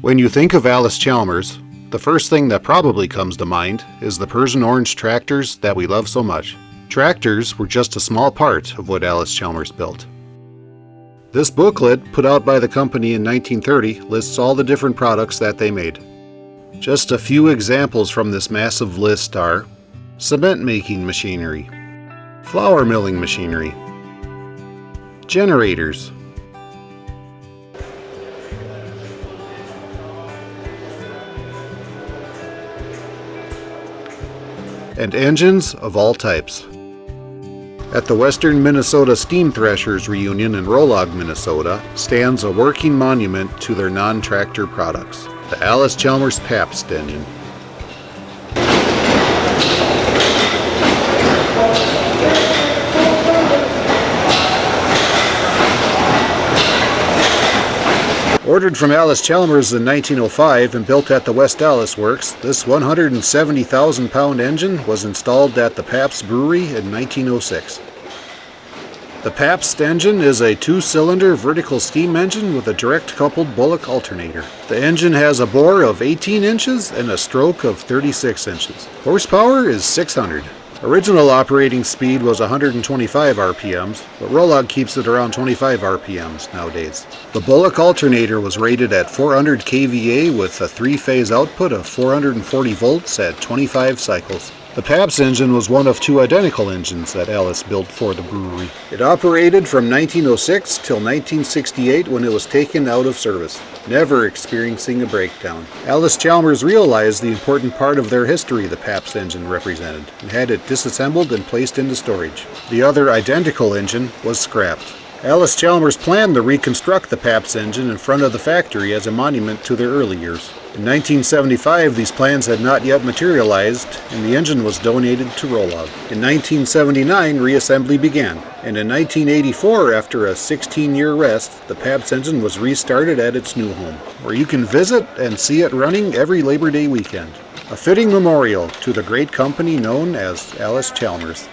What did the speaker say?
When you think of Allis Chalmers, the first thing that probably comes to mind is the Persian orange tractors that we love so much. Tractors were just a small part of what Allis Chalmers built. This booklet, put out by the company in 1930, lists all the different products that they made. Just a few examples from this massive list are cement making machinery, flour milling machinery, generators, and engines of all types. At the Western Minnesota Steam Threshers reunion in Rollag, Minnesota, stands a working monument to their non-tractor products, the Allis Chalmers Pabst engine. Ordered from Allis Chalmers in 1905 and built at the West Allis Works, this 170,000-pound engine was installed at the Pabst Brewery in 1906. The Pabst engine is a two-cylinder vertical steam engine with a direct-coupled Bullock alternator. The engine has a bore of 18 inches and a stroke of 36 inches. Horsepower is 600. Original operating speed was 125 RPMs, but Rollag keeps it around 25 RPMs nowadays. The Bullock alternator was rated at 400 kVA with a three-phase output of 440 volts at 25 cycles. The Pabst engine was one of two identical engines that Allis built for the brewery. It operated from 1906 till 1968 when it was taken out of service, never experiencing a breakdown. Allis Chalmers realized the important part of their history the Pabst engine represented and had it disassembled and placed into storage. The other identical engine was scrapped. Allis Chalmers planned to reconstruct the Pabst engine in front of the factory as a monument to their early years. In 1975, these plans had not yet materialized, and the engine was donated to Rollag. In 1979, reassembly began, and in 1984, after a 16-year rest, the Pabst engine was restarted at its new home, where you can visit and see it running every Labor Day weekend. A fitting memorial to the great company known as Allis Chalmers.